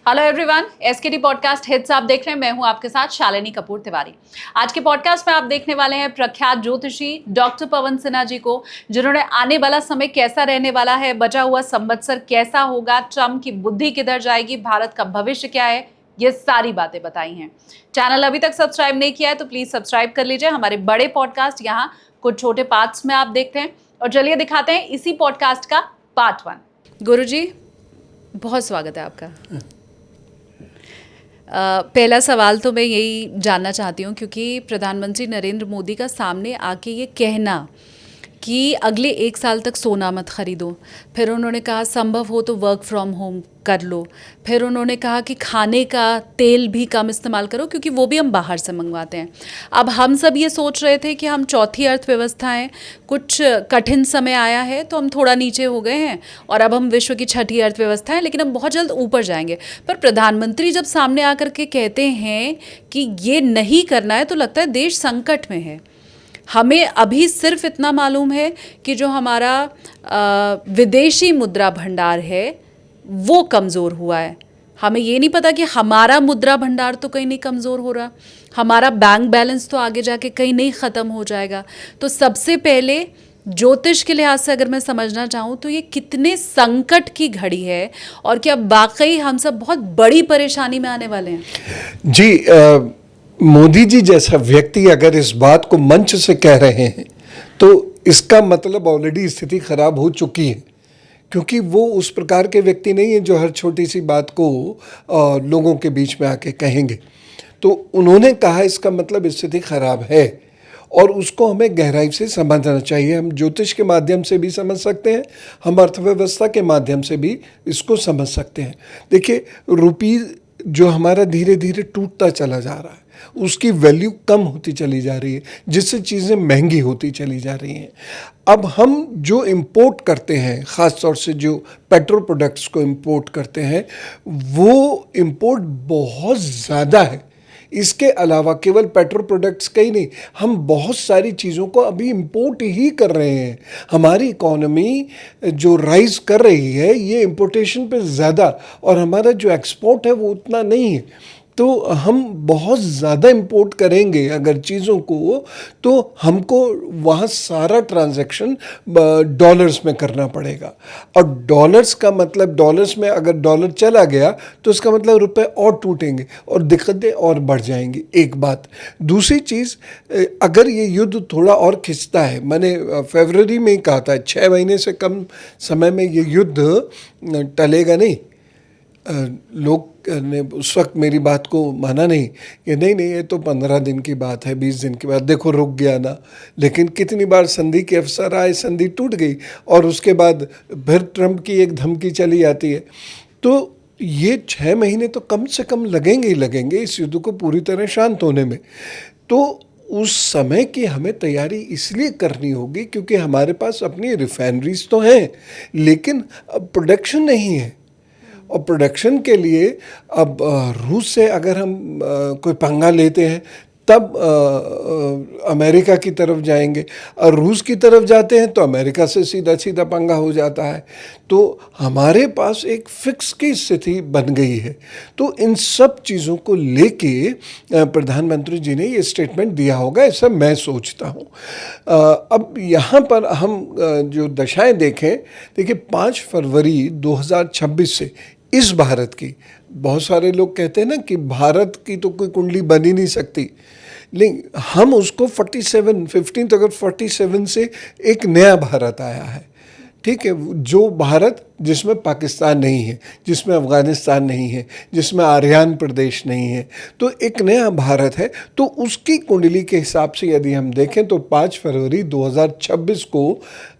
Hello everyone, एसकेटी podcast hits आप देख रहे हैं। मैं हूं आपके साथ शालिनी कपूर तिवारी। आज के पॉडकास्ट में आप देखने वाले हैं प्रख्यात ज्योतिषी डॉक्टर पवन सिन्हा जी को, जिन्होंने आने वाला समय कैसा रहने वाला है, बचा हुआ संवत्सर कैसा होगा, ट्रम्प की बुद्धि किधर जाएगी, भारत का भविष्य क्या है, ये सारी बातें बताई हैं। चैनल अभी तक सब्सक्राइब नहीं किया है तो प्लीज सब्सक्राइब कर लीजिए। हमारे बड़े पॉडकास्ट यहाँ कुछ छोटे पार्ट्स में आप देखते हैं, और चलिए दिखाते हैं इसी पॉडकास्ट का पार्ट 1। गुरुजी, बहुत स्वागत है आपका। पहला सवाल तो मैं यही जानना चाहती हूँ, क्योंकि प्रधानमंत्री नरेंद्र मोदी का सामने आके ये कहना कि अगले 1 साल तक सोना मत खरीदो, फिर उन्होंने कहा संभव हो तो वर्क फ्रॉम होम कर लो, फिर उन्होंने कहा कि खाने का तेल भी कम इस्तेमाल करो क्योंकि वो भी हम बाहर से मंगवाते हैं। अब हम सब ये सोच रहे थे कि हम चौथी अर्थव्यवस्था हैं, कुछ कठिन समय आया है तो हम थोड़ा नीचे हो गए हैं और अब हम विश्व की छठी अर्थव्यवस्था हैं, लेकिन हम बहुत जल्द ऊपर जाएंगे। पर प्रधानमंत्री जब सामने आकर के कहते हैं कि ये नहीं करना है तो लगता है देश संकट में है। हमें अभी सिर्फ इतना मालूम है कि जो हमारा विदेशी मुद्रा भंडार है वो कमज़ोर हुआ है। हमें ये नहीं पता कि हमारा मुद्रा भंडार तो कहीं नहीं कमज़ोर हो रहा, हमारा बैंक बैलेंस तो आगे जाके कहीं नहीं ख़त्म हो जाएगा। तो सबसे पहले ज्योतिष के लिहाज से अगर मैं समझना चाहूँ तो ये कितने संकट की घड़ी है, और क्या वाकई हम सब बहुत बड़ी परेशानी में आने वाले हैं? जी, मोदी जी जैसा व्यक्ति अगर इस बात को मंच से कह रहे हैं तो इसका मतलब ऑलरेडी स्थिति खराब हो चुकी है, क्योंकि वो उस प्रकार के व्यक्ति नहीं है जो हर छोटी सी बात को लोगों के बीच में आके कहेंगे। तो उन्होंने कहा इसका मतलब स्थिति खराब है और उसको हमें गहराई से समझना चाहिए। हम ज्योतिष के माध्यम से भी समझ सकते हैं, हम अर्थव्यवस्था के माध्यम से भी इसको समझ सकते हैं। देखिए, रुपी जो हमारा धीरे धीरे टूटता चला जा रहा है, उसकी वैल्यू कम होती चली जा रही है, जिससे चीज़ें महंगी होती चली जा रही हैं। अब हम जो इंपोर्ट करते हैं, ख़ास तौर से जो पेट्रो प्रोडक्ट्स को इंपोर्ट करते हैं, वो इंपोर्ट बहुत ज़्यादा है। इसके अलावा केवल पेट्रो प्रोडक्ट्स का ही नहीं, हम बहुत सारी चीज़ों को अभी इंपोर्ट ही कर रहे हैं। हमारी इकोनॉमी जो राइज कर रही है ये इंपोर्टेशन पे ज़्यादा, और हमारा जो एक्सपोर्ट है वो उतना नहीं है। तो हम बहुत ज़्यादा इंपोर्ट करेंगे अगर चीज़ों को, तो हमको वहाँ सारा ट्रांजैक्शन डॉलर्स में करना पड़ेगा। और डॉलर्स का मतलब, डॉलर्स में अगर डॉलर चला गया तो इसका मतलब रुपए और टूटेंगे और दिक्कतें और बढ़ जाएंगी। एक बात। दूसरी चीज़, अगर ये युद्ध थोड़ा और खिंचता है, मैंने फरवरी में ही कहा था 6 महीने से कम समय में ये युद्ध टलेगा नहीं। लोग ने उस वक्त मेरी बात को माना नहीं कि नहीं ये तो 15 दिन की बात है, 20 दिन की बात, देखो रुक गया ना। लेकिन कितनी बार संधि के अवसर आए, संधि टूट गई और उसके बाद फिर ट्रंप की एक धमकी चली आती है। तो ये 6 महीने तो कम से कम लगेंगे ही लगेंगे इस युद्ध को पूरी तरह शांत होने में। तो उस समय की हमें तैयारी इसलिए करनी होगी क्योंकि हमारे पास अपनी रिफाइनरीज तो हैं, लेकिन प्रोडक्शन नहीं है। और प्रोडक्शन के लिए अब रूस से अगर हम कोई पंगा लेते हैं तब अमेरिका की तरफ जाएंगे, और रूस की तरफ जाते हैं तो अमेरिका से सीधा सीधा पंगा हो जाता है। तो हमारे पास एक फिक्स की स्थिति बन गई है। तो इन सब चीज़ों को लेके प्रधानमंत्री जी ने ये स्टेटमेंट दिया होगा, ऐसा मैं सोचता हूँ। अब यहाँ पर हम जो दशाएं देखें, देखिए 5 फरवरी 2026 से इस भारत की, बहुत सारे लोग कहते हैं ना कि भारत की तो कोई कुंडली बन ही नहीं सकती, लेकिन हम उसको 15 अगस्त 47 से एक नया भारत आया है। ठीक है, जो भारत जिसमें पाकिस्तान नहीं है, जिसमें अफ़गानिस्तान नहीं है, जिसमें आर्यान प्रदेश नहीं है, तो एक नया भारत है। तो उसकी कुंडली के हिसाब से यदि हम देखें तो 5 फरवरी 2026 को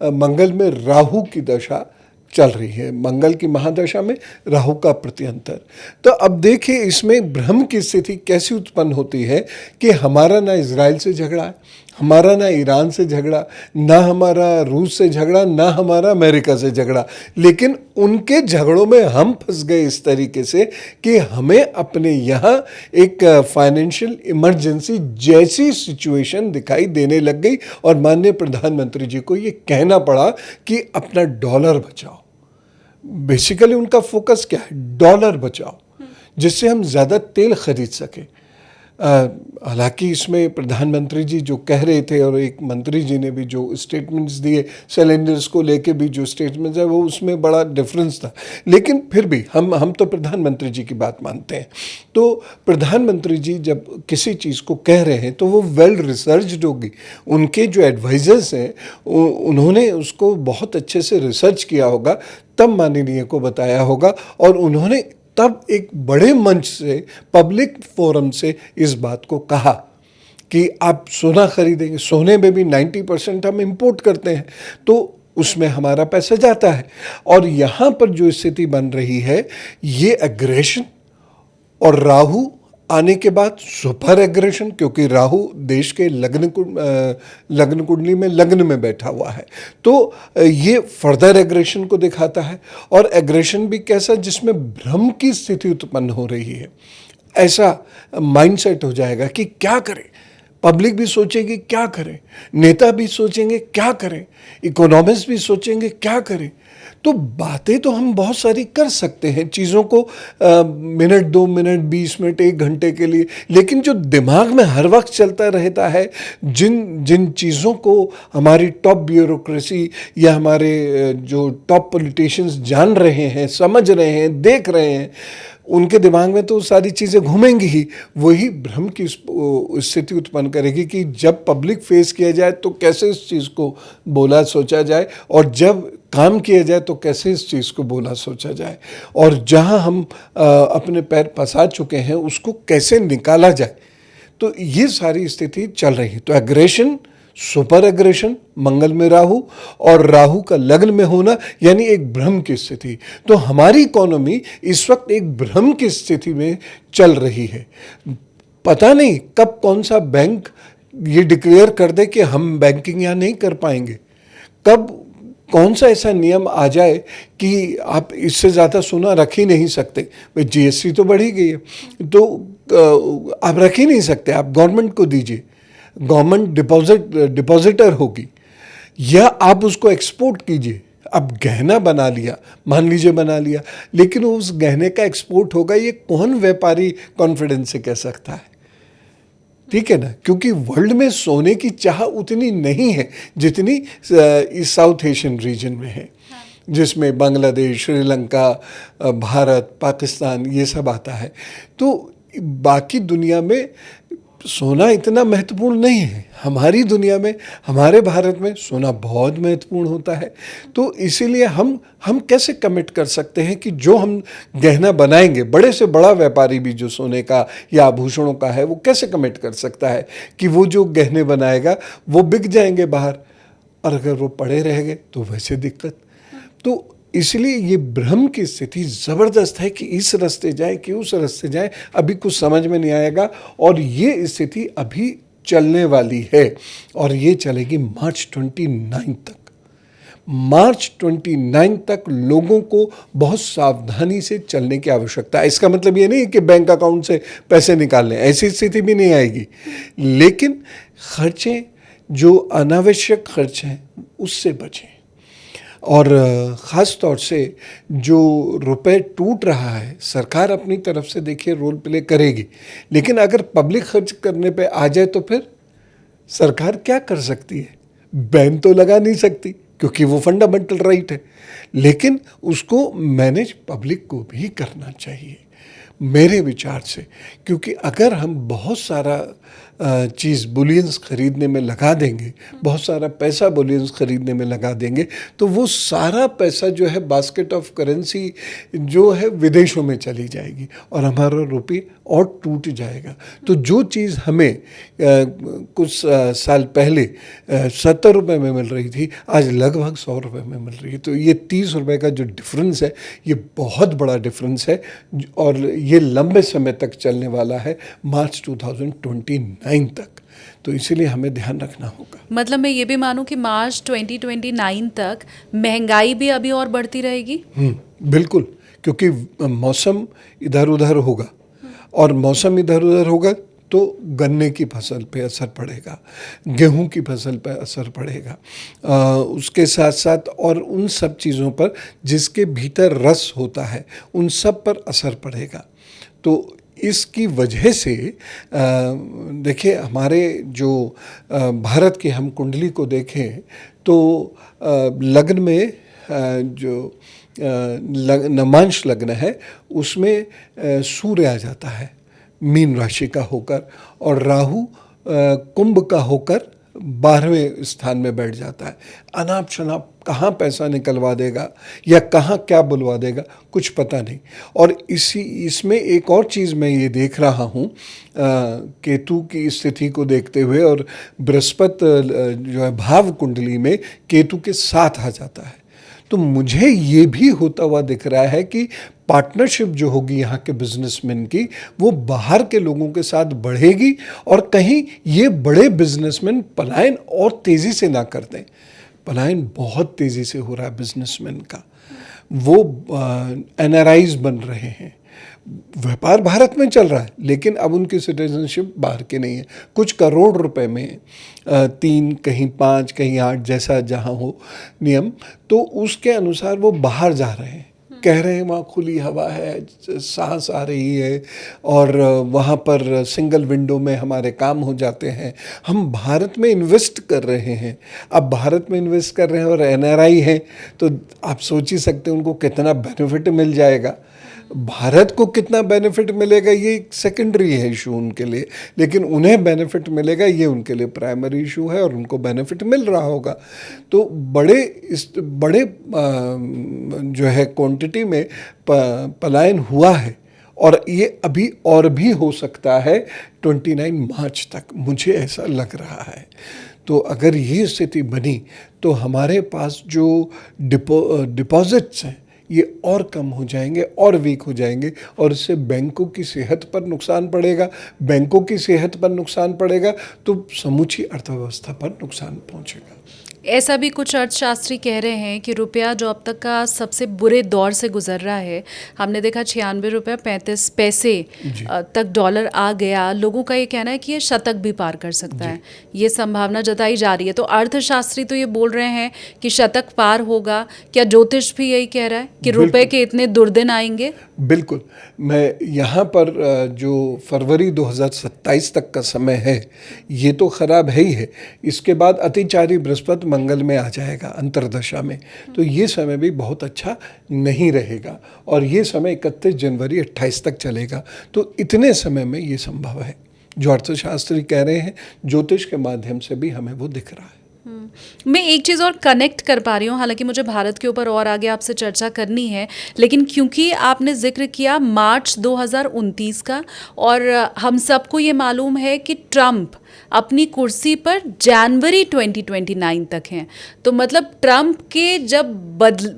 मंगल में राहु की दशा चल रही है, मंगल की महादशा में राहु का प्रत्यंतर। तो अब देखिए इसमें भ्रम की स्थिति कैसी उत्पन्न होती है कि हमारा ना इजराइल से झगड़ा है, हमारा ना ईरान से झगड़ा, ना हमारा रूस से झगड़ा, ना हमारा अमेरिका से झगड़ा, लेकिन उनके झगड़ों में हम फंस गए इस तरीके से कि हमें अपने यहाँ एक फाइनेंशियल इमरजेंसी जैसी सिचुएशन दिखाई देने लग गई और माननीय प्रधानमंत्री जी को ये कहना पड़ा कि अपना डॉलर बचाओ। बेसिकली उनका फोकस क्या है? डॉलर बचाओ। जिससे हम ज़्यादा तेल खरीद सकें। हालांकि इसमें प्रधानमंत्री जी जो कह रहे थे और एक मंत्री जी ने भी जो स्टेटमेंट्स दिए सिलेंडर्स को लेके भी जो स्टेटमेंट्स है वो उसमें बड़ा डिफरेंस था, लेकिन फिर भी हम तो प्रधानमंत्री जी की बात मानते हैं। तो प्रधानमंत्री जी जब किसी चीज़ को कह रहे हैं तो वो वेल रिसर्च्ड होगी। उनके जो एडवाइजर्स हैं उन्होंने उसको बहुत अच्छे से रिसर्च किया होगा, तब माननीय को बताया होगा, और उन्होंने तब एक बड़े मंच से, पब्लिक फोरम से इस बात को कहा कि आप सोना खरीदेंगे। सोने में भी 90% हम इंपोर्ट करते हैं, तो उसमें हमारा पैसा जाता है। और यहाँ पर जो स्थिति बन रही है, ये एग्रेशन और राहु आने के बाद सुपर एग्रेशन, क्योंकि राहु देश के लग्न कुंडली में लग्न में बैठा हुआ है, तो ये फर्दर एग्रेशन को दिखाता है। और एग्रेशन भी कैसा, जिसमें भ्रम की स्थिति उत्पन्न हो रही है। ऐसा माइंडसेट हो जाएगा कि क्या करें, पब्लिक भी सोचेगी क्या करें, नेता भी सोचेंगे क्या करें, इकोनॉमिस्ट भी सोचेंगे क्या करें। तो बातें तो हम बहुत सारी कर सकते हैं, चीज़ों को मिनट 2 मिनट 20 मिनट 1 घंटे के लिए, लेकिन जो दिमाग में हर वक्त चलता रहता है, जिन चीज़ों को हमारी टॉप ब्यूरोक्रेसी या हमारे जो टॉप पॉलिटिशियंस जान रहे हैं, समझ रहे हैं, देख रहे हैं, उनके दिमाग में तो सारी चीज़ें घूमेंगी ही। वही भ्रम की स्थिति उत्पन्न करेगी कि जब पब्लिक फेस किया जाए तो कैसे इस चीज़ को बोला सोचा जाए, और जब काम किया जाए तो कैसे इस चीज़ को बोला सोचा जाए, और जहां हम अपने पैर फंसा चुके हैं उसको कैसे निकाला जाए। तो ये सारी स्थिति चल रही है। तो एग्रेशन, सुपर एग्रेशन, मंगल में राहु और राहु का लग्न में होना, यानी एक भ्रम की स्थिति। तो हमारी इकोनॉमी इस वक्त एक भ्रम की स्थिति में चल रही है। पता नहीं कब कौन सा बैंक ये डिक्लेयर कर दे कि हम बैंकिंग यहाँ नहीं कर पाएंगे, कब कौन सा ऐसा नियम आ जाए कि आप इससे ज़्यादा सोना रख ही नहीं सकते। भाई जीएसटी तो बढ़ी गई है, तो आप रख ही नहीं सकते, आप गवर्नमेंट को दीजिए, गवर्नमेंट डिपॉजिटर होगी, या आप उसको एक्सपोर्ट कीजिए। अब गहना बना लिया, मान लीजिए बना लिया, लेकिन उस गहने का एक्सपोर्ट होगा, ये कौन व्यापारी कॉन्फिडेंस से कह सकता है? ठीक है ना, क्योंकि वर्ल्ड में सोने की चाह उतनी नहीं है जितनी इस साउथ एशियन रीजन में है, जिसमें बांग्लादेश, श्रीलंका, भारत, पाकिस्तान ये सब आता है। तो बाकी दुनिया में सोना इतना महत्वपूर्ण नहीं है। हमारी दुनिया में, हमारे भारत में सोना बहुत महत्वपूर्ण होता है। तो इसीलिए हम कैसे कमिट कर सकते हैं कि जो हम गहना बनाएंगे, बड़े से बड़ा व्यापारी भी जो सोने का या आभूषणों का है, वो कैसे कमिट कर सकता है कि वो जो गहने बनाएगा वो बिक जाएंगे बाहर, और अगर वो पड़े रह गए तो वैसे दिक्कत। तो इसलिए ये भ्रम की स्थिति ज़बरदस्त है कि इस रास्ते जाए कि उस रास्ते जाए, अभी कुछ समझ में नहीं आएगा। और ये स्थिति अभी चलने वाली है, और ये चलेगी मार्च 29 तक। मार्च 29 तक लोगों को बहुत सावधानी से चलने की आवश्यकता है। इसका मतलब ये नहीं है कि बैंक अकाउंट से पैसे निकाल लें, ऐसी स्थिति भी नहीं आएगी, लेकिन खर्चे जो अनावश्यक खर्च हैं उससे बचें। और ख़ास तौर से जो रुपए टूट रहा है, सरकार अपनी तरफ से देखिए रोल प्ले करेगी, लेकिन अगर पब्लिक खर्च करने पे आ जाए तो फिर सरकार क्या कर सकती है? बैन तो लगा नहीं सकती, क्योंकि वो फंडामेंटल राइट है, लेकिन उसको मैनेज पब्लिक को भी करना चाहिए मेरे विचार से। क्योंकि अगर हम बहुत सारा चीज़ बुलियंस ख़रीदने में लगा देंगे, बहुत सारा पैसा बुलियंस ख़रीदने में लगा देंगे, तो वो सारा पैसा जो है बास्केट ऑफ करेंसी जो है विदेशों में चली जाएगी, और हमारा रुपये और टूट जाएगा। तो जो चीज़ हमें कुछ साल पहले 70 रुपये में मिल रही थी, आज लगभग 100 रुपये में मिल रही है। तो ये 30 रुपये का जो डिफरेंस है, ये बहुत बड़ा डिफरेंस है, और ये लंबे समय तक चलने वाला है, मार्च 2029 तक। तो इसीलिए हमें ध्यान रखना होगा। मतलब मैं ये भी मानूं कि मार्च 2029 तक महंगाई भी अभी और बढ़ती रहेगी? बिल्कुल, क्योंकि मौसम इधर उधर होगा, और मौसम इधर उधर होगा तो गन्ने की फसल पे असर पड़ेगा, गेहूं की फसल पे असर पड़ेगा, उसके साथ साथ और उन सब चीज़ों पर जिसके भीतर रस होता है, उन सब पर असर पड़ेगा। तो इसकी वजह से देखिए हमारे जो भारत की हम कुंडली को देखें तो लग्न में जो नमांश लग्न है उसमें सूर्य आ जाता है मीन राशि का होकर, और राहु कुंभ का होकर 12वें स्थान में बैठ जाता है। अनाप शनाप कहाँ पैसा निकलवा देगा या कहाँ क्या बुलवा देगा कुछ पता नहीं। और इसमें एक और चीज़ मैं ये देख रहा हूँ केतु की स्थिति को देखते हुए, और बृहस्पति जो है भाव कुंडली में केतु के साथ आ जाता है, तो मुझे ये भी होता हुआ दिख रहा है कि पार्टनरशिप जो होगी यहाँ के बिजनेसमैन की वो बाहर के लोगों के साथ बढ़ेगी, और कहीं ये बड़े बिजनेसमैन पलायन और तेज़ी से ना कर दें। पलायन बहुत तेज़ी से हो रहा है बिजनेसमैन का, वो एनआरआईज बन रहे हैं। व्यापार भारत में चल रहा है लेकिन अब उनकी सिटीजनशिप बाहर की नहीं है। कुछ करोड़ रुपए में 3 कहीं 5 कहीं 8 जैसा जहाँ हो नियम, तो उसके अनुसार वो बाहर जा रहे हैं, कह रहे हैं वहाँ खुली हवा है, सांस आ रही है, और वहाँ पर सिंगल विंडो में हमारे काम हो जाते हैं। हम भारत में इन्वेस्ट कर रहे हैं, अब भारत में इन्वेस्ट कर रहे हैं और एनआरआई हैं, तो आप सोच ही सकते हैं उनको कितना बेनिफिट मिल जाएगा। भारत को कितना बेनिफिट मिलेगा ये सेकेंडरी है इशू उनके लिए, लेकिन उन्हें बेनिफिट मिलेगा ये उनके लिए प्राइमरी इशू है, और उनको बेनिफिट मिल रहा होगा। तो बड़े जो है क्वांटिटी में पलायन हुआ है, और ये अभी और भी हो सकता है 29 मार्च तक, मुझे ऐसा लग रहा है। तो अगर ये स्थिति बनी तो हमारे पास जो डिपॉजिट्स हैं ये और कम हो जाएंगे और वीक हो जाएंगे, और इससे बैंकों की सेहत पर नुकसान पड़ेगा। बैंकों की सेहत पर नुकसान पड़ेगा तो समूची अर्थव्यवस्था पर नुकसान पहुंचेगा। ऐसा भी कुछ अर्थशास्त्री कह रहे हैं कि रुपया जो अब तक का सबसे बुरे दौर से गुजर रहा है, हमने देखा 96 रुपये 35 पैसे तक डॉलर आ गया। लोगों का ये कहना है कि ये शतक भी पार कर सकता है, ये संभावना जताई जा रही है। तो अर्थशास्त्री तो ये बोल रहे हैं कि शतक पार होगा, क्या ज्योतिष भी यही कह रहा है कि रुपए के इतने दुर्दिन आएंगे? बिल्कुल। मैं यहाँ पर जो फरवरी 2027 तक का समय है ये तो खराब है ही है, इसके बाद अतिचारी बृहस्पति मंगल में आ जाएगा अंतर्दशा में, तो ये समय भी बहुत अच्छा नहीं रहेगा, और ये समय 31 जनवरी 28 तक चलेगा। तो इतने समय में ये संभव है जो अर्थशास्त्री कह रहे हैं, ज्योतिष के माध्यम से भी हमें वो दिख रहा है। मैं एक चीज़ और कनेक्ट कर पा रही हूँ, हालांकि मुझे भारत के ऊपर और आगे आपसे चर्चा करनी है, लेकिन क्योंकि आपने जिक्र किया मार्च 2029 का, और हम सबको ये मालूम है कि ट्रंप अपनी कुर्सी पर जनवरी 2029 तक हैं, तो मतलब ट्रंप के जब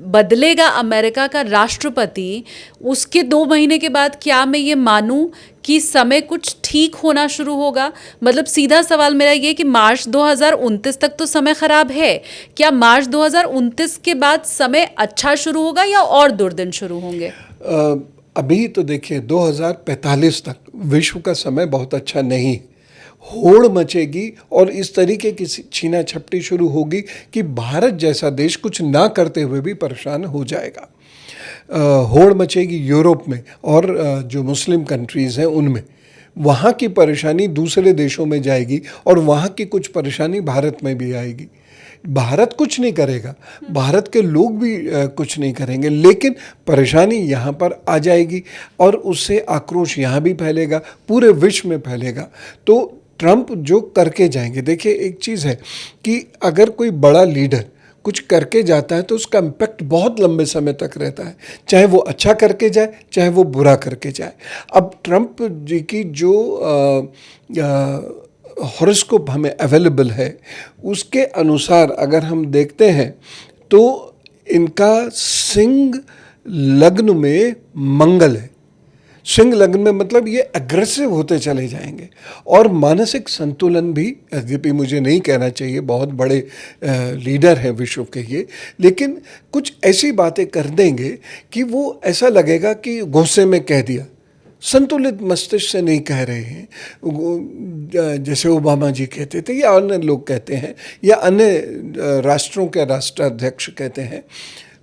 बदलेगा अमेरिका का राष्ट्रपति, उसके 2 महीने के बाद क्या मैं ये मानूं कि समय कुछ ठीक होना शुरू होगा? मतलब सीधा सवाल मेरा ये कि मार्च 2029 तक तो समय खराब है, क्या मार्च 2029 के बाद समय अच्छा शुरू होगा या और दुर्दिन शुरू होंगे? अभी तो देखिए 2045 तक विश्व का समय बहुत अच्छा नहीं, होड़ मचेगी और इस तरीके की छीना झपटी शुरू होगी कि भारत जैसा देश कुछ ना करते हुए भी परेशान हो जाएगा। होड़ मचेगी यूरोप में और जो मुस्लिम कंट्रीज़ हैं उनमें, वहाँ की परेशानी दूसरे देशों में जाएगी और वहाँ की कुछ परेशानी भारत में भी आएगी। भारत कुछ नहीं करेगा, भारत के लोग भी कुछ नहीं करेंगे, लेकिन परेशानी यहाँ पर आ जाएगी और उससे आक्रोश यहाँ भी फैलेगा, पूरे विश्व में फैलेगा। तो ट्रंप जो करके जाएंगे, देखिए एक चीज़ है कि अगर कोई बड़ा लीडर कुछ करके जाता है तो उसका इम्पैक्ट बहुत लंबे समय तक रहता है, चाहे वो अच्छा करके जाए चाहे वो बुरा करके जाए। अब ट्रंप जी की जो हॉरोस्कोप हमें अवेलेबल है उसके अनुसार अगर हम देखते हैं तो इनका सिंह लग्न में मंगल है। सिंह लग्न में मतलब ये अग्रेसिव होते चले जाएंगे और मानसिक संतुलन भी, यद्यपि मुझे नहीं कहना चाहिए, बहुत बड़े लीडर हैं विश्व के ये, लेकिन कुछ ऐसी बातें कर देंगे कि वो ऐसा लगेगा कि गुस्से में कह दिया, संतुलित मस्तिष्क से नहीं कह रहे हैं, जैसे ओबामा जी कहते थे या अन्य लोग कहते हैं या अन्य राष्ट्रों के राष्ट्राध्यक्ष कहते हैं।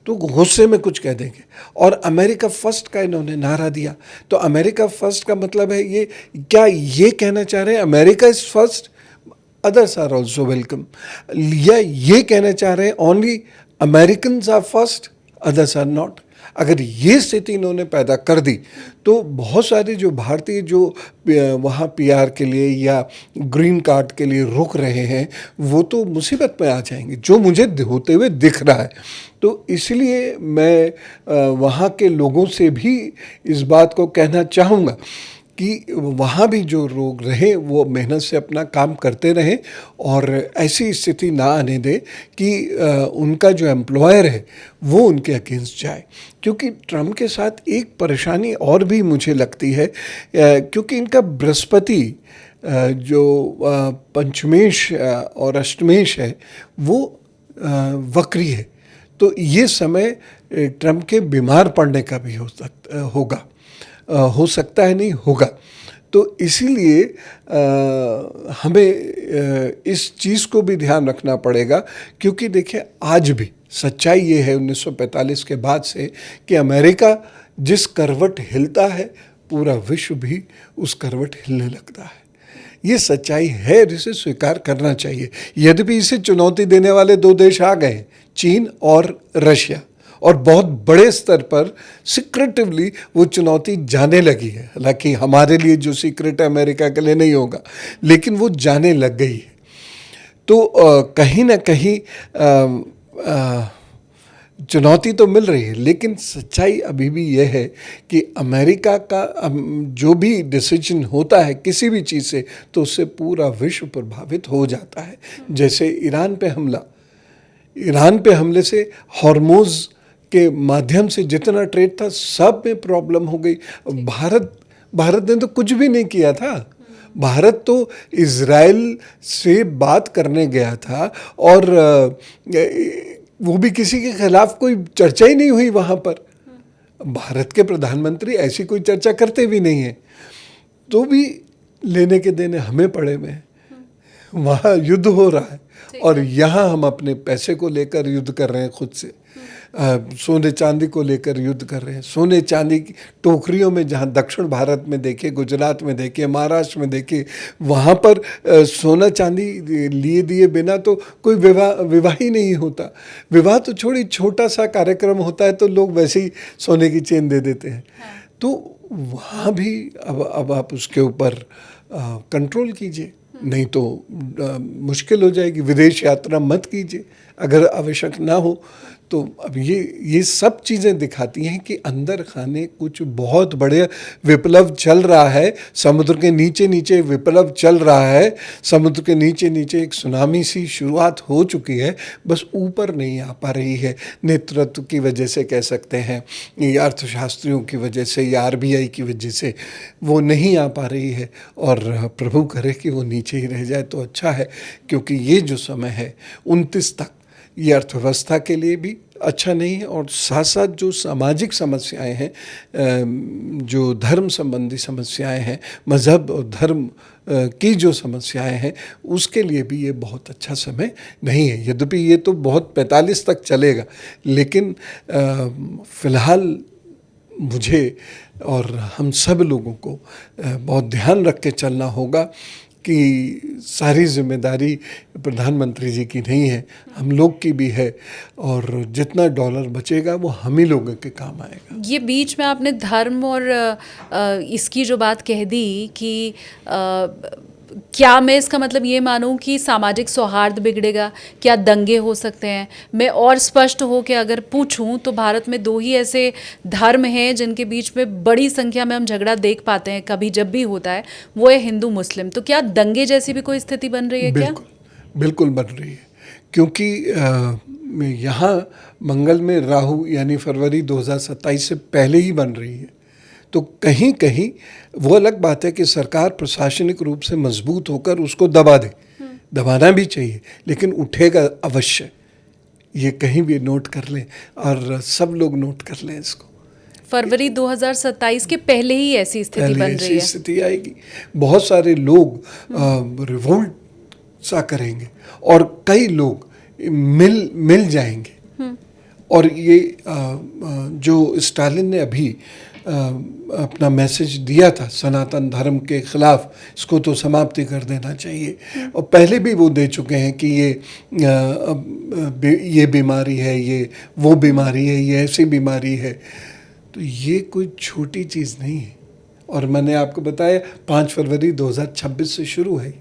तो गुस्से में कुछ कह देंगे। और अमेरिका फर्स्ट का इन्होंने नारा दिया, तो अमेरिका फर्स्ट का मतलब है ये, क्या ये कहना चाह रहे हैं America is first, others are also welcome, या ये कहना चाह रहे हैं only Americans are first, others are not? अगर ये स्थिति इन्होंने पैदा कर दी तो बहुत सारे जो भारतीय जो वहाँ पीआर के लिए या ग्रीन कार्ड के लिए रुक रहे हैं वो तो मुसीबत में आ जाएंगे, जो मुझे होते हुए दिख रहा है। तो इसलिए मैं वहाँ के लोगों से भी इस बात को कहना चाहूँगा कि वहाँ भी जो लोग रहें वो मेहनत से अपना काम करते रहें और ऐसी स्थिति ना आने दें कि उनका जो एम्प्लॉयर है वो उनके अगेंस्ट जाए। क्योंकि ट्रम्प के साथ एक परेशानी और भी मुझे लगती है, क्योंकि इनका बृहस्पति जो पंचमेश और अष्टमेश है वो वक्री है, तो ये समय ट्रम्प के बीमार पड़ने का भी हो सकता है नहीं होगा। तो इसीलिए हमें इस चीज़ को भी ध्यान रखना पड़ेगा, क्योंकि देखिए आज भी सच्चाई ये है 1945 के बाद से कि अमेरिका जिस करवट हिलता है पूरा विश्व भी उस करवट हिलने लगता है। ये सच्चाई है, जिसे स्वीकार करना चाहिए। यद्यपि इसे चुनौती देने वाले दो देश आ गए, चीन और रशिया, और बहुत बड़े स्तर पर सीक्रेटिवली वो चुनौती जाने लगी है। हालांकि हमारे लिए जो सीक्रेट है अमेरिका के लिए नहीं होगा, लेकिन वो जाने लग गई है। तो कहीं ना कहीं चुनौती तो मिल रही है, लेकिन सच्चाई अभी भी यह है कि अमेरिका का जो भी डिसीजन होता है किसी भी चीज़ से, तो उससे पूरा विश्व प्रभावित हो जाता है। जैसे ईरान पे हमले से हॉर्मोज के माध्यम से जितना ट्रेड था सब में प्रॉब्लम हो गई। भारत ने तो कुछ भी नहीं किया था। भारत तो इजराइल से बात करने गया था और वो भी किसी के खिलाफ कोई चर्चा ही नहीं हुई वहाँ पर। भारत के प्रधानमंत्री ऐसी कोई चर्चा करते भी नहीं हैं, तो भी लेने के देने हमें पड़े हुए हैं। वहाँ युद्ध हो रहा है और यहाँ हम अपने पैसे को लेकर युद्ध कर रहे हैं, खुद से सोने चांदी को लेकर युद्ध कर रहे हैं। सोने चांदी की टोकरियों में, जहाँ दक्षिण भारत में देखिए, गुजरात में देखिए, महाराष्ट्र में देखिए, वहाँ पर सोना चांदी लिए दिए बिना तो कोई विवाह ही नहीं होता। विवाह तो छोटा सा कार्यक्रम होता है तो लोग वैसे ही सोने की चेन दे देते हैं। तो वहाँ भी अब आप उसके ऊपर कंट्रोल कीजिए, नहीं तो मुश्किल हो जाएगी। विदेश यात्रा मत कीजिए अगर आवश्यक ना हो। तो अब ये सब चीज़ें दिखाती हैं कि अंदर खाने कुछ बहुत बड़े विप्लव चल रहा है। समुद्र के नीचे नीचे विप्लव चल रहा है। समुद्र के नीचे नीचे एक सुनामी सी शुरुआत हो चुकी है, बस ऊपर नहीं आ पा रही है। नेतृत्व की वजह से कह सकते हैं, या अर्थशास्त्रियों की वजह से, या RBI की वजह से वो नहीं आ पा रही है। और प्रभु करे कि वो नीचे ही रह जाए तो अच्छा है, क्योंकि ये जो समय है 29 तक, ये अर्थव्यवस्था के लिए भी अच्छा नहीं है। और साथ साथ जो सामाजिक समस्याएं हैं, जो धर्म संबंधी समस्याएं हैं, मज़हब और धर्म की जो समस्याएं हैं, उसके लिए भी ये बहुत अच्छा समय नहीं है। यद्यपि ये तो बहुत 45 तक चलेगा, लेकिन फ़िलहाल मुझे और हम सब लोगों को बहुत ध्यान रख के चलना होगा कि सारी जिम्मेदारी प्रधानमंत्री जी की नहीं है, हम लोग की भी है। और जितना डॉलर बचेगा वो हम ही लोगों के काम आएगा। ये बीच में आपने धर्म और इसकी जो बात कह दी कि क्या मैं इसका मतलब ये मानूं कि सामाजिक सौहार्द बिगड़ेगा, क्या दंगे हो सकते हैं? मैं और स्पष्ट हो के अगर पूछूं तो भारत में 2 ही ऐसे धर्म हैं जिनके बीच में बड़ी संख्या में हम झगड़ा देख पाते हैं कभी जब भी होता है, वो है हिंदू मुस्लिम। तो क्या दंगे जैसी भी कोई स्थिति बन रही है? बिल्कुल बन रही है, क्योंकि यहाँ मंगल में राहु यानी फरवरी 2027 से पहले ही बन रही है। तो कहीं कहीं वो अलग बात है कि सरकार प्रशासनिक रूप से मजबूत होकर उसको दबा दे, दबाना भी चाहिए, लेकिन उठेगा अवश्य। ये कहीं भी नोट कर लें और सब लोग नोट कर लें इसको। फरवरी 2027 के पहले ही ऐसी स्थिति बन रही है। स्थिति आएगी, बहुत सारे लोग रिवोल्ट सा करेंगे और कई लोग मिल जाएंगे और ये जो स्टालिन ने अभी अपना मैसेज दिया था सनातन धर्म के खिलाफ, इसको तो समाप्ति कर देना चाहिए। और पहले भी वो दे चुके हैं कि ये बीमारी है, ये वो बीमारी है, ये ऐसी बीमारी है। तो ये कोई छोटी चीज़ नहीं है। और मैंने आपको बताया 5 फरवरी 2026 से शुरू है।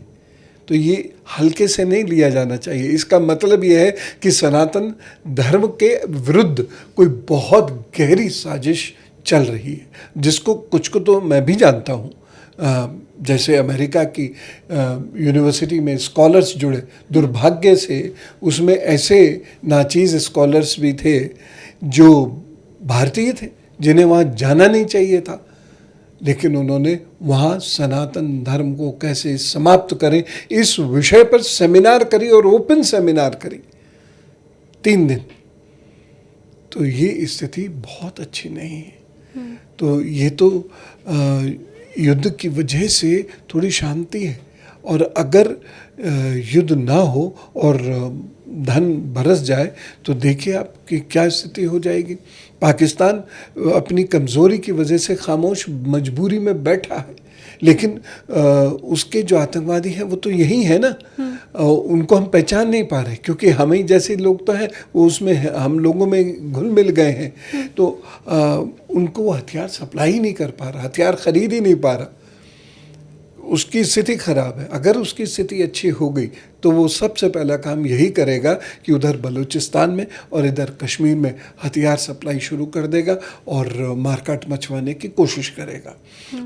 तो ये हल्के से नहीं लिया जाना चाहिए। इसका मतलब ये है कि सनातन धर्म के विरुद्ध कोई बहुत गहरी साजिश चल रही है, जिसको कुछ को तो मैं भी जानता हूँ। जैसे अमेरिका की यूनिवर्सिटी में स्कॉलर्स जुड़े, दुर्भाग्य से उसमें ऐसे नाचीज़ स्कॉलर्स भी थे जो भारतीय थे, जिन्हें वहाँ जाना नहीं चाहिए था, लेकिन उन्होंने वहाँ सनातन धर्म को कैसे समाप्त करें इस विषय पर सेमिनार करी, और ओपन सेमिनार करी 3 दिन। तो ये स्थिति बहुत अच्छी नहीं है। तो ये तो युद्ध की वजह से थोड़ी शांति है, और अगर युद्ध ना हो और धन बरस जाए तो देखिए आप कि क्या स्थिति हो जाएगी। पाकिस्तान अपनी कमज़ोरी की वजह से खामोश मजबूरी में बैठा है, लेकिन उसके जो आतंकवादी हैं वो तो यही है ना। उनको हम पहचान नहीं पा रहे, क्योंकि हम ही जैसे लोग तो हैं, वो उसमें हम लोगों में घुल मिल गए हैं। तो उनको वो हथियार सप्लाई ही नहीं कर पा रहा, हथियार खरीद ही नहीं पा रहा। उसकी स्थिति खराब है। अगर उसकी स्थिति अच्छी हो गई तो वो सबसे पहला काम यही करेगा कि उधर बलूचिस्तान में और इधर कश्मीर में हथियार सप्लाई शुरू कर देगा और मारकाट मचवाने की कोशिश करेगा।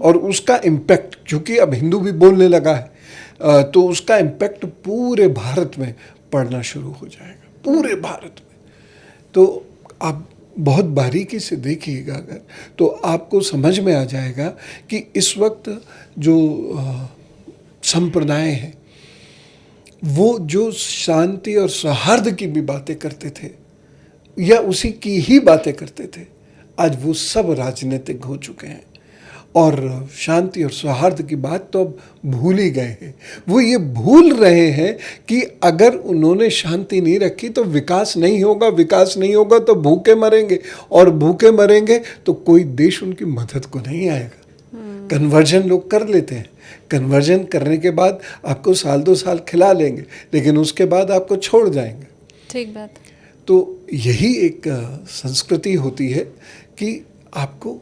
और उसका इम्पैक्ट, क्योंकि अब हिंदू भी बोलने लगा है, तो उसका इम्पैक्ट पूरे भारत में पड़ना शुरू हो जाएगा, पूरे भारत में। तो आप बहुत बारीकी से देखिएगा अगर, तो आपको समझ में आ जाएगा कि इस वक्त जो संप्रदाय हैं वो जो शांति और सौहार्द की भी बातें करते थे या उसी की ही बातें करते थे, आज वो सब राजनीतिक हो चुके हैं और शांति और सौहार्द की बात तो अब भूल ही गए हैं। वो ये भूल रहे हैं कि अगर उन्होंने शांति नहीं रखी तो विकास नहीं होगा, विकास नहीं होगा तो भूखे मरेंगे, और भूखे मरेंगे तो कोई देश उनकी मदद को नहीं आएगा। कन्वर्जन लोग कर लेते हैं, कन्वर्जन करने के बाद आपको 1-2 साल खिला लेंगे, लेकिन उसके बाद आपको छोड़ जाएंगे। ठीक बात। तो यही एक संस्कृति होती है कि आपको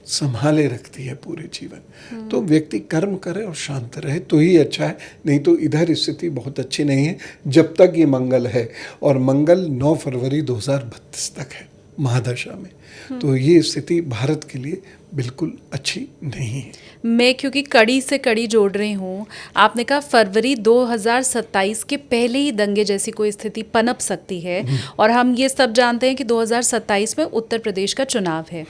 संभाले रखती है पूरे जीवन। तो व्यक्ति कर्म करे और शांत रहे तो ही अच्छा है, नहीं तो इधर स्थिति बहुत अच्छी नहीं है जब तक ये मंगल है, और मंगल 9 फरवरी 2032 तक है महादशा में। तो ये स्थिति भारत के लिए बिल्कुल अच्छी नहीं है। मैं क्योंकि कड़ी से कड़ी जोड़ रही हूँ, आपने कहा फरवरी 2027 के पहले ही दंगे जैसी कोई स्थिति पनप सकती है, और हम ये सब जानते हैं कि 2027 में उत्तर प्रदेश का चुनाव है।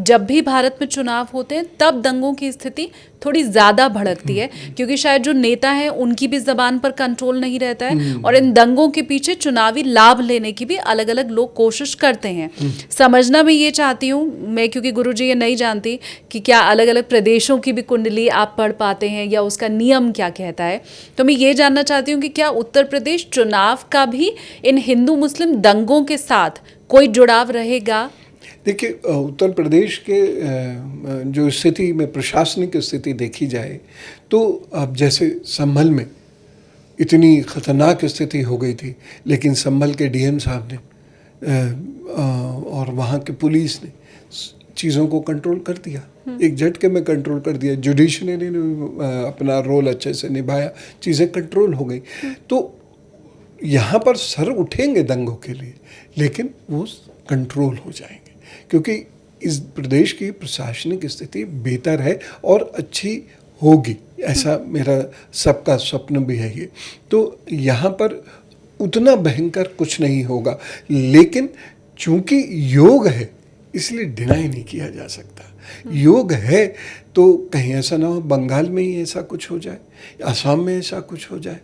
जब भी भारत में चुनाव होते हैं तब दंगों की स्थिति थोड़ी ज़्यादा भड़कती है, क्योंकि शायद जो नेता हैं उनकी भी ज़बान पर कंट्रोल नहीं रहता है, और इन दंगों के पीछे चुनावी लाभ लेने की भी अलग अलग लोग कोशिश करते हैं। समझना मैं ये चाहती हूँ, मैं क्योंकि गुरुजी ये नहीं जानती कि क्या अलग अलग प्रदेशों की भी कुंडली आप पढ़ पाते हैं या उसका नियम क्या कहता है, तो मैं ये जानना चाहती हूँ कि क्या उत्तर प्रदेश चुनाव का भी इन हिंदू मुस्लिम दंगों के साथ कोई जुड़ाव रहेगा? देखिए, उत्तर प्रदेश के जो स्थिति में प्रशासनिक स्थिति देखी जाए तो अब जैसे संभल में इतनी खतरनाक स्थिति हो गई थी, लेकिन संभल के डीएम साहब ने और वहाँ के पुलिस ने चीज़ों को कंट्रोल कर दिया, एक झटके में कंट्रोल कर दिया। जुडिशरी ने अपना रोल अच्छे से निभाया, चीज़ें कंट्रोल हो गई। तो यहाँ पर सर उठेंगे दंगों के लिए, लेकिन वो कंट्रोल हो जाएंगे, क्योंकि इस प्रदेश की प्रशासनिक स्थिति बेहतर है और अच्छी होगी, ऐसा मेरा सबका स्वप्न भी है ये। तो यहाँ पर उतना भयंकर कुछ नहीं होगा, लेकिन चूंकि योग है इसलिए डिनाई नहीं किया जा सकता। योग है तो कहीं ऐसा ना हो बंगाल में ही ऐसा कुछ हो जाए, असम में ऐसा कुछ हो जाए,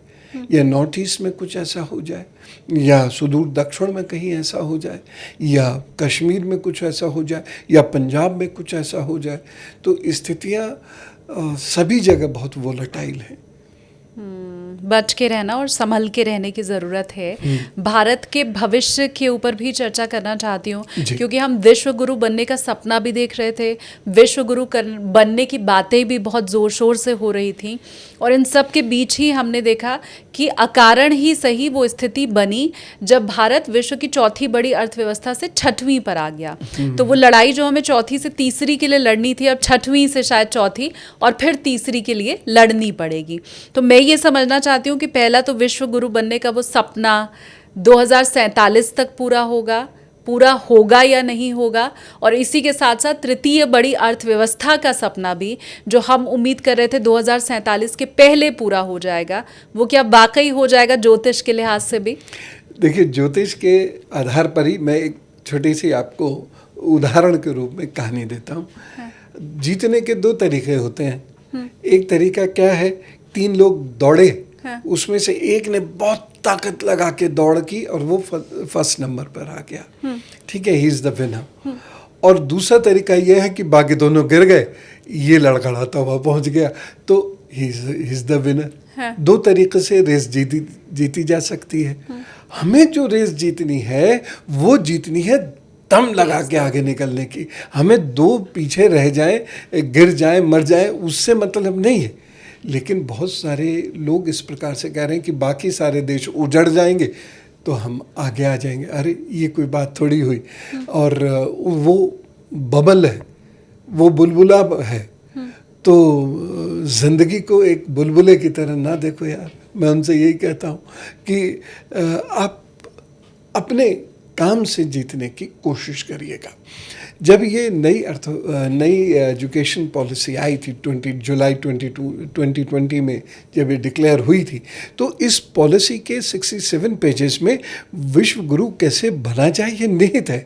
या नॉर्थ ईस्ट में कुछ ऐसा हो जाए, या सुदूर दक्षिण में कहीं ऐसा हो जाए, या कश्मीर में कुछ ऐसा हो जाए, या पंजाब में कुछ ऐसा हो जाए। तो स्थितियाँ सभी जगह बहुत वोलेटाइल हैं। बच के रहना और संभल के रहने की ज़रूरत है। भारत के भविष्य के ऊपर भी चर्चा करना चाहती हूँ, क्योंकि हम विश्व गुरु बनने का सपना भी देख रहे थे, विश्व गुरु बनने की बातें भी बहुत ज़ोर शोर से हो रही थी, और इन सब के बीच ही हमने देखा कि अकारण ही सही वो स्थिति बनी जब भारत विश्व की चौथी बड़ी अर्थव्यवस्था से छठवीं पर आ गया। तो वो लड़ाई जो हमें चौथी से तीसरी के लिए लड़नी थी, अब छठवीं से शायद चौथी और फिर तीसरी के लिए लड़नी पड़ेगी। तो मैं ये समझना चाहती हूँ कि पहला तो विश्व गुरु बनने का वो सपना 2047 तक पूरा होगा या नहीं होगा, और इसी के साथ साथ तृतीय बड़ी अर्थव्यवस्था का सपना भी जो हम उम्मीद कर रहे थे 2047 के पहले पूरा हो जाएगा, वो क्या वाकई हो जाएगा ज्योतिष के लिहाज से भी? देखिए, ज्योतिष के आधार पर ही मैं एक छोटी सी आपको उदाहरण के रूप में कहानी देता हूँ। जीतने के दो तरीके होते हैं। एक तरीका क्या है, 3 लोग दौड़े, उसमें से एक ने बहुत ताकत लगा के दौड़ की और वो फर्स्ट नंबर पर आ गया, ठीक है, ही इज द विनर। और दूसरा तरीका यह है कि बाकी दोनों गिर गए, ये लड़खड़ाता हुआ पहुंच गया, तो ही इज द विनर। दो तरीके से रेस जीती जा सकती है। हमें जो रेस जीतनी है वो जीतनी है दम लगा के आगे निकलने की। हमें 2 पीछे रह जाएं, गिर जाएं, मर जाएं, उससे मतलब नहीं है। लेकिन बहुत सारे लोग इस प्रकार से कह रहे हैं कि बाकी सारे देश उजड़ जाएंगे तो हम आगे आ जाएंगे। अरे ये कोई बात थोड़ी हुई। और वो बबल है, वो बुलबुला है, तो जिंदगी को एक बुलबुले की तरह ना देखो यार। मैं उनसे यही कहता हूँ कि आप अपने काम से जीतने की कोशिश करिएगा। जब ये नई एजुकेशन पॉलिसी आई थी 20 जुलाई 2020 में, जब ये डिक्लेयर हुई थी, तो इस पॉलिसी के 67 पेजेस में विश्व गुरु कैसे बना जाए ये निहित है।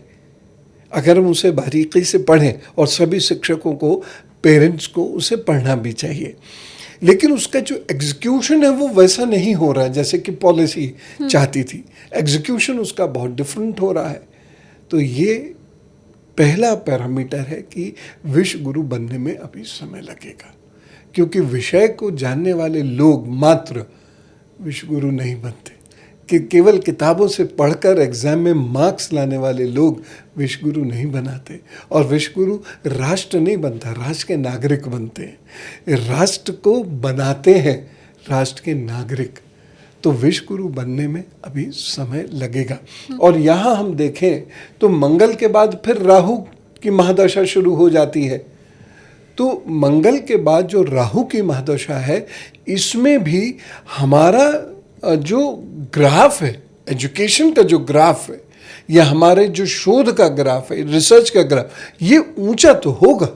अगर हम उसे बारीकी से पढ़ें, और सभी शिक्षकों को, पेरेंट्स को उसे पढ़ना भी चाहिए, लेकिन उसका जो एग्जीक्यूशन है वो वैसा नहीं हो रहा है जैसे कि पॉलिसी चाहती थी। एग्जीक्यूशन उसका बहुत डिफरेंट हो रहा है। तो ये पहला पैरामीटर है कि विश्व गुरु बनने में अभी समय लगेगा, क्योंकि विषय को जानने वाले लोग मात्र विश्व गुरु नहीं बनते, कि केवल किताबों से पढ़कर एग्जाम में मार्क्स लाने वाले लोग विश्व गुरु नहीं बनाते। और विश्व गुरु राष्ट्र नहीं बनता, राष्ट्र के नागरिक बनते हैं। राष्ट्र को बनाते हैं राष्ट्र के नागरिक। तो विश्व गुरु बनने में अभी समय लगेगा। और यहाँ हम देखें तो मंगल के बाद फिर राहु की महादशा शुरू हो जाती है। तो मंगल के बाद जो राहु की महादशा है, इसमें भी हमारा जो ग्राफ है, एजुकेशन का जो ग्राफ है, या हमारे जो शोध का ग्राफ है, रिसर्च का ग्राफ, ये ऊंचा तो होगा,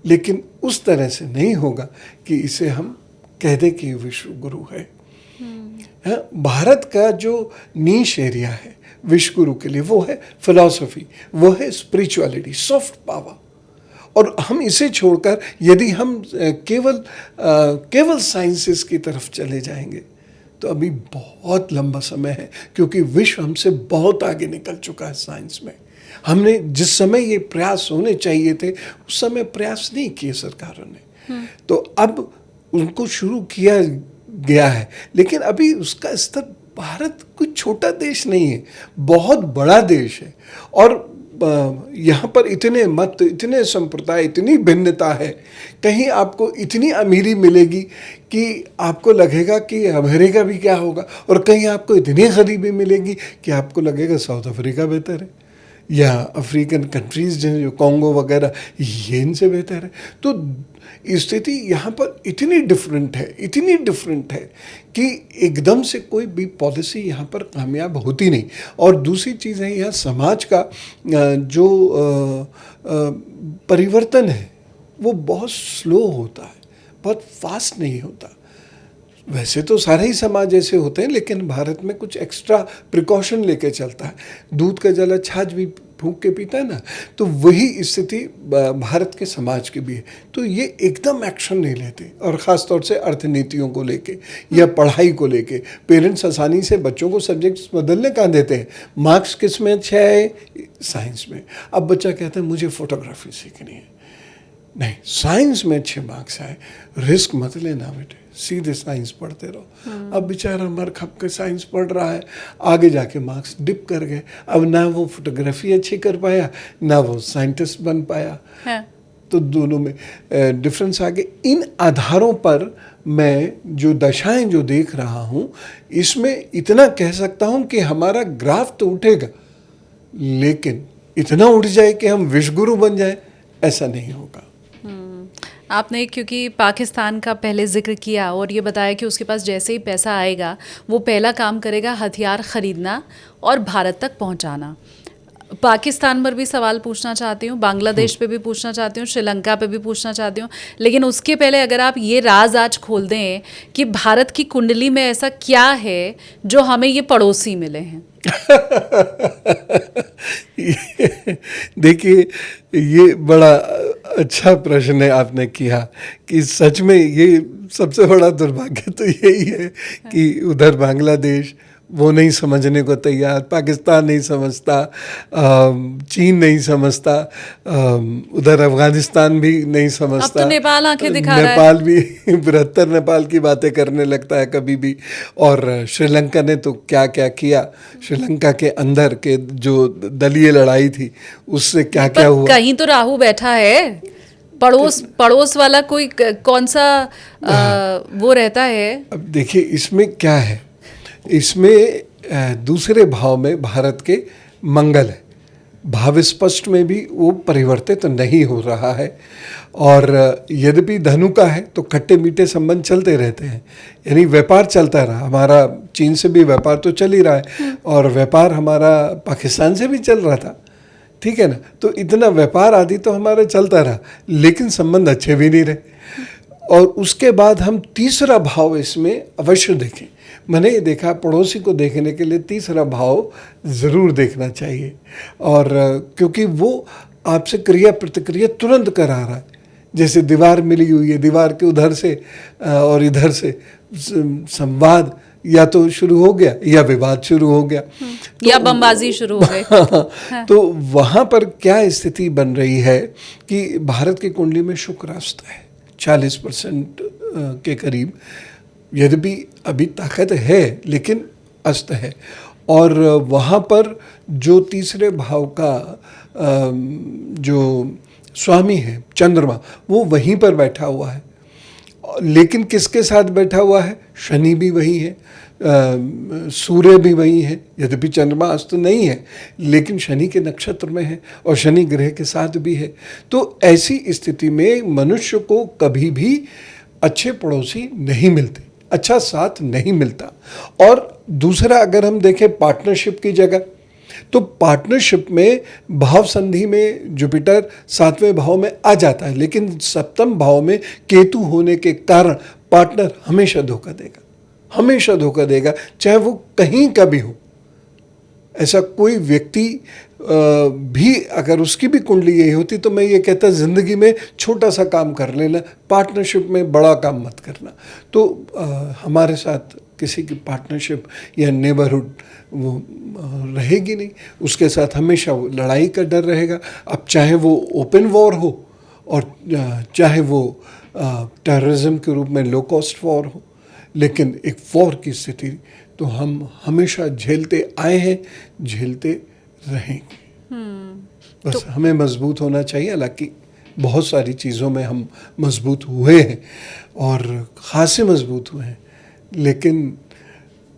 लेकिन उस तरह से नहीं होगा कि इसे हम कह दें कि विश्व गुरु है। भारत का जो नीश एरिया है विश्व गुरु के लिए, वो है फिलॉसफी, वो है स्पिरिचुअलिटी, सॉफ्ट पावर। और हम इसे छोड़कर यदि हम केवल साइंसेस की तरफ चले जाएंगे तो अभी बहुत लंबा समय है, क्योंकि विश्व हमसे बहुत आगे निकल चुका है साइंस में। हमने जिस समय ये प्रयास होने चाहिए थे उस समय प्रयास नहीं किए सरकारों ने। तो अब उनको शुरू किया गया है, लेकिन अभी उसका स्तर, भारत कोई छोटा देश नहीं है, बहुत बड़ा देश है। और यहाँ पर इतने मत, इतने संप्रदाय, इतनी भिन्नता है। कहीं आपको इतनी अमीरी मिलेगी कि आपको लगेगा कि अमेरिका भी क्या होगा, और कहीं आपको इतनी गरीबी मिलेगी कि आपको लगेगा साउथ अफ्रीका बेहतर है, या अफ्रीकन कंट्रीज जो कॉन्गो वगैरह, ये इनसे बेहतर है। तो स्थिति यहाँ पर इतनी डिफरेंट है कि एकदम से कोई भी पॉलिसी यहाँ पर कामयाब होती नहीं। और दूसरी चीज़ है, यहाँ समाज का जो परिवर्तन है वो बहुत स्लो होता है, बहुत फास्ट नहीं होता। वैसे तो सारे ही समाज ऐसे होते हैं, लेकिन भारत में कुछ एक्स्ट्रा प्रिकॉशन लेके चलता है। दूध का जला छाछ भी फूंक के पीता है ना, तो वही स्थिति भारत के समाज की भी है। तो ये एकदम एक्शन नहीं लेते, और ख़ास तौर से अर्थनीतियों को लेके या पढ़ाई को लेके पेरेंट्स आसानी से बच्चों को सब्जेक्ट्स बदलने कहाँ देते हैं। मार्क्स किस में अच्छा है? साइंस में। अब बच्चा कहता है मुझे फोटोग्राफी सीखनी है, नहीं, साइंस में अच्छे मार्क्स आए, रिस्क मत लेना बेटे, सीधे साइंस पढ़ते रहो। अब बेचारा मर खप के साइंस पढ़ रहा है, आगे जाके मार्क्स डिप कर गए, अब ना वो फोटोग्राफी अच्छी कर पाया, ना वो साइंटिस्ट बन पाया। हाँ। तो दोनों में डिफरेंस आ गए। इन आधारों पर मैं जो दशाएं जो देख रहा हूँ, इसमें इतना कह सकता हूँ कि हमारा ग्राफ तो उठेगा, लेकिन इतना उठ जाए कि हम विश्वगुरु बन जाए, ऐसा नहीं होगा। आपने क्योंकि पाकिस्तान का पहले जिक्र किया और ये बताया कि उसके पास जैसे ही पैसा आएगा वो पहला काम करेगा हथियार ख़रीदना और भारत तक पहुंचाना। पाकिस्तान पर भी सवाल पूछना चाहती हूँ, बांग्लादेश पे भी पूछना चाहती हूँ, श्रीलंका पे भी पूछना चाहती हूँ, लेकिन उसके पहले अगर आप ये राज आज खोल दें कि भारत की कुंडली में ऐसा क्या है जो हमें ये पड़ोसी मिले हैं। देखिए, ये बड़ा अच्छा प्रश्न है आपने किया कि सच में ये सबसे बड़ा दुर्भाग्य तो यही है कि उधर बांग्लादेश वो नहीं समझने को तैयार, पाकिस्तान नहीं समझता, चीन नहीं समझता, उधर अफगानिस्तान भी नहीं समझता। अब तो नेपाल आंखें दिखा रहा है। नेपाल भी 72 नेपाल की बातें करने लगता है कभी भी। और श्रीलंका ने तो क्या क्या किया, श्रीलंका के अंदर के जो दलीय लड़ाई थी उससे क्या क्या हुआ। कहीं तो राहु बैठा है, पड़ोस वाला कोई कौन सा वो रहता है। अब देखिए, इसमें क्या है, इसमें दूसरे भाव में भारत के मंगल है, भाव स्पष्ट में भी वो परिवर्तित नहीं हो रहा है। और यद्यपि धनु का है तो खट्टे मीठे संबंध चलते रहते हैं, यानी व्यापार चलता रहा। हमारा चीन से भी व्यापार तो चल ही रहा है और व्यापार हमारा पाकिस्तान से भी चल रहा था, ठीक है ना। तो इतना व्यापार आदि तो हमारा चलता रहा, लेकिन संबंध अच्छे भी नहीं रहे। और उसके बाद हम तीसरा भाव इसमें अवश्य देखें। मैंने ये देखा, पड़ोसी को देखने के लिए तीसरा भाव ज़रूर देखना चाहिए, और क्योंकि वो आपसे क्रिया प्रतिक्रिया तुरंत करा रहा है। जैसे दीवार मिली हुई है, दीवार के उधर से और इधर से संवाद या तो शुरू हो गया या विवाद शुरू हो गया, या बमबाजी शुरू हो गई। तो वहाँ पर क्या स्थिति बन रही है कि भारत की कुंडली में शुक्र अस्त है 40% के करीब, यद्यपि अभी ताकत है लेकिन अस्त है। और वहाँ पर जो तीसरे भाव का जो स्वामी है चंद्रमा, वो वहीं पर बैठा हुआ है। लेकिन किसके साथ बैठा हुआ है? शनि भी वही है, सूर्य भी वही है। यद्यपि चंद्रमा अस्त नहीं है, लेकिन शनि के नक्षत्र में है और शनि ग्रह के साथ भी है। तो ऐसी स्थिति में मनुष्य को कभी भी अच्छे पड़ोसी नहीं मिलते, अच्छा साथ नहीं मिलता। और दूसरा, अगर हम देखें पार्टनरशिप की जगह, तो पार्टनरशिप में भाव संधि में जुपिटर 7वें भाव में आ जाता है, लेकिन 7वें भाव में केतु होने के कारण पार्टनर हमेशा धोखा देगा, हमेशा धोखा देगा, चाहे वो कहीं का भी हो। ऐसा कोई व्यक्ति भी अगर उसकी भी कुंडली यही होती तो मैं ये कहता ज़िंदगी में छोटा सा काम कर लेना, पार्टनरशिप में बड़ा काम मत करना। तो हमारे साथ किसी की पार्टनरशिप या नेबरहुड वो रहेगी नहीं, उसके साथ हमेशा वो लड़ाई का डर रहेगा। अब चाहे वो ओपन वॉर हो और चाहे वो टेररिज्म के रूप में लो कॉस्ट वॉर हो, लेकिन एक वॉर की स्थिति तो हम हमेशा झेलते आए हैं, झेलते रहेंगे। बस तो हमें मजबूत होना चाहिए। हालांकि बहुत सारी चीज़ों में हम मजबूत हुए हैं और ख़ासे मजबूत हुए हैं, लेकिन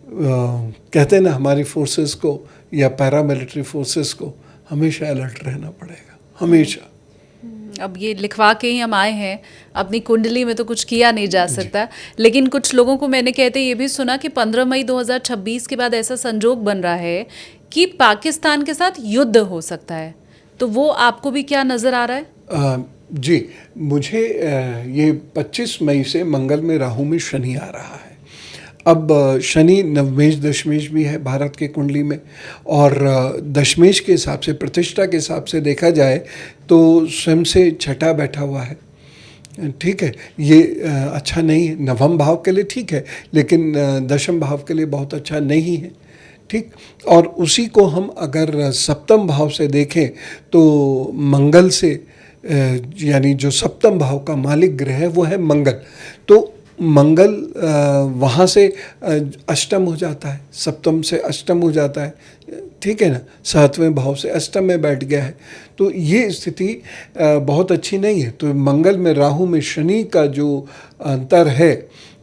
कहते हैं ना, हमारी फोर्सेस को या पैरामिलिट्री फोर्सेस को हमेशा अलर्ट रहना पड़ेगा, हमेशा। अब ये लिखवा के ही हम आए हैं, अपनी कुंडली में तो कुछ किया नहीं जा सकता। लेकिन कुछ लोगों को मैंने कहते ये भी सुना कि 15 मई 2026 के बाद ऐसा संजोग बन रहा है कि पाकिस्तान के साथ युद्ध हो सकता है। तो वो आपको भी क्या नज़र आ रहा है? जी, मुझे ये 25 मई से मंगल में राहु में शनि आ रहा है। अब शनि नवमेश दशमेश भी है भारत की कुंडली में, और दशमेश के हिसाब से, प्रतिष्ठा के हिसाब से देखा जाए तो स्वयं से छठा बैठा हुआ है, ठीक है। ये अच्छा नहीं है, नवम भाव के लिए ठीक है, लेकिन दशम भाव के लिए बहुत अच्छा नहीं है, ठीक। और उसी को हम अगर सप्तम भाव से देखें तो मंगल से यानी जो सप्तम भाव का मालिक ग्रह है वो है मंगल। तो मंगल वहाँ से अष्टम हो जाता है, सप्तम से अष्टम हो जाता है, ठीक है ना, सातवें भाव से अष्टम में बैठ गया है। तो ये स्थिति बहुत अच्छी नहीं है। तो मंगल में राहु में शनि का जो अंतर है,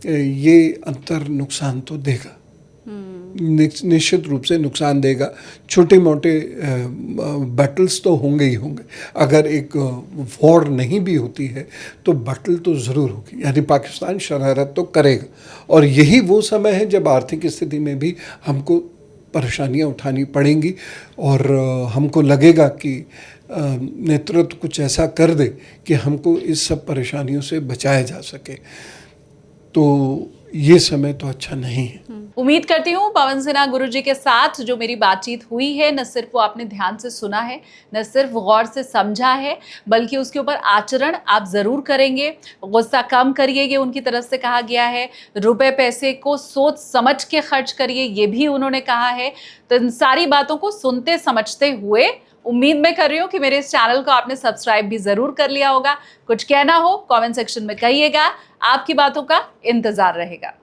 ये अंतर नुकसान तो देगा, निश्चित रूप से नुकसान देगा। छोटे मोटे बैटल्स तो होंगे ही होंगे। अगर एक वॉर नहीं भी होती है तो बैटल तो ज़रूर होगी, यानी पाकिस्तान शरारत तो करेगा। और यही वो समय है जब आर्थिक स्थिति में भी हमको परेशानियां उठानी पड़ेंगी और हमको लगेगा कि नेतृत्व कुछ ऐसा कर दे कि हमको इस सब परेशानियों से बचाया जा सके। तो ये समय तो अच्छा नहीं है। उम्मीद करती हूँ पवन सिन्हा गुरुजी के साथ जो मेरी बातचीत हुई है, न सिर्फ वो आपने ध्यान से सुना है, न सिर्फ गौर से समझा है, बल्कि उसके ऊपर आचरण आप जरूर करेंगे। गुस्सा कम करिए, ये उनकी तरफ से कहा गया है। रुपए पैसे को सोच समझ के खर्च करिए, ये भी उन्होंने कहा है। तो इन सारी बातों को सुनते समझते हुए उम्मीद मैं कर रही हूँ कि मेरे इस चैनल को आपने सब्सक्राइब भी जरूर कर लिया होगा। कुछ कहना हो कमेंट सेक्शन में कहिएगा, आपकी बातों का इंतजार रहेगा।